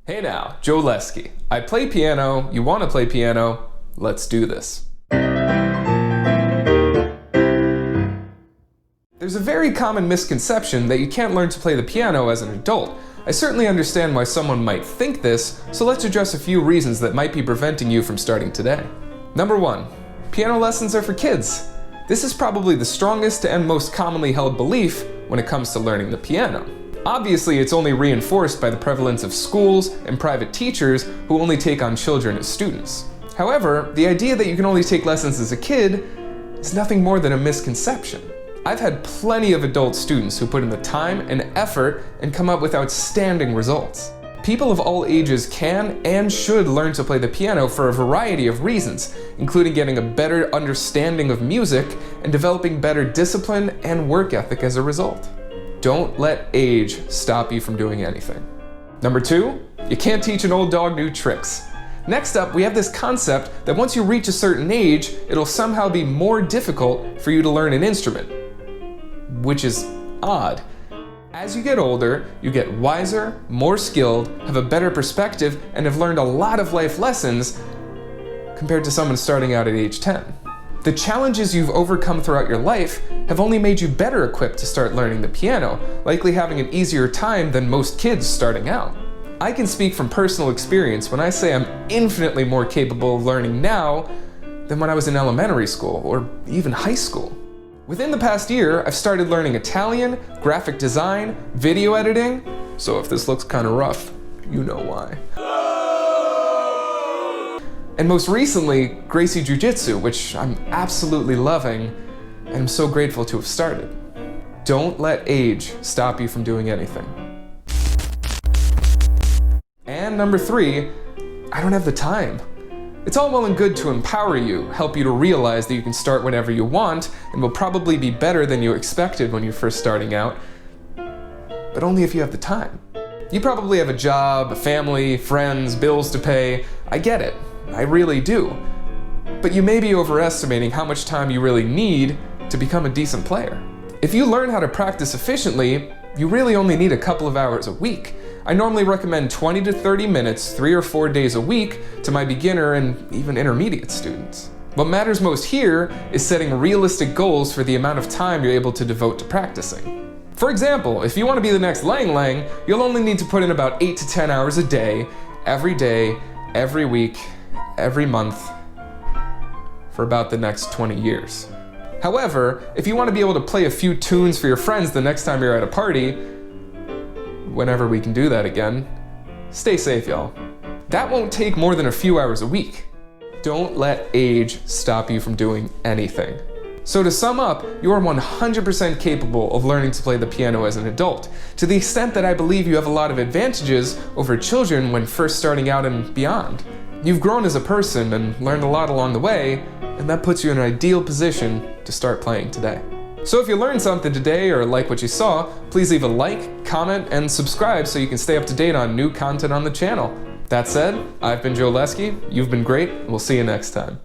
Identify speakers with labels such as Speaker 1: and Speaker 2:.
Speaker 1: Hey now, Joe Lesky. I play piano, you want to play piano, let's do this. There's a very common misconception that you can't learn to play the piano as an adult. I certainly understand why someone might think this, so let's address a few reasons that might be preventing you from starting today. Number 1, piano lessons are for kids. This is probably the strongest and most commonly held belief when it comes to learning the piano. Obviously, it's only reinforced by the prevalence of schools and private teachers who only take on children as students. However, the idea that you can only take lessons as a kid is nothing more than a misconception. I've had plenty of adult students who put in the time and effort and come up with outstanding results. People of all ages can and should learn to play the piano for a variety of reasons, including getting a better understanding of music and developing better discipline and work ethic as a result. Don't let age stop you from doing anything. Number 2, you can't teach an old dog new tricks. Next up, we have this concept that once you reach a certain age, it'll somehow be more difficult for you to learn an instrument, which is odd. As you get older, you get wiser, more skilled, have a better perspective, and have learned a lot of life lessons compared to someone starting out at age 10. The challenges you've overcome throughout your life have only made you better equipped to start learning the piano, likely having an easier time than most kids starting out. I can speak from personal experience when I say I'm infinitely more capable of learning now than when I was in elementary school or even high school. Within the past year, I've started learning Italian, graphic design, video editing, so if this looks kind of rough, you know why. And most recently, Gracie Jiu-Jitsu, which I'm absolutely loving and I'm so grateful to have started. Don't let age stop you from doing anything. And number 3, I don't have the time. It's all well and good to empower you, help you to realize that you can start whenever you want and will probably be better than you expected when you're first starting out, but only if you have the time. You probably have a job, a family, friends, bills to pay. I get it. I really do. But you may be overestimating how much time you really need to become a decent player. If you learn how to practice efficiently, you really only need a couple of hours a week. I normally recommend 20 to 30 minutes, 3 or 4 days a week to my beginner and even intermediate students. What matters most here is setting realistic goals for the amount of time you're able to devote to practicing. For example, if you want to be the next Lang Lang, you'll only need to put in about 8 to 10 hours a day, every week, every month, for about the next 20 years. However, if you want to be able to play a few tunes for your friends the next time you're at a party, whenever we can do that again, stay safe, y'all. That won't take more than a few hours a week. Don't let age stop you from doing anything. So to sum up, you are 100% capable of learning to play the piano as an adult, to the extent that I believe you have a lot of advantages over children when first starting out and beyond. You've grown as a person and learned a lot along the way, and that puts you in an ideal position to start playing today. So if you learned something today or like what you saw, please leave a like, comment, and subscribe so you can stay up to date on new content on the channel. That said, I've been Joe Lesky, you've been great, and we'll see you next time.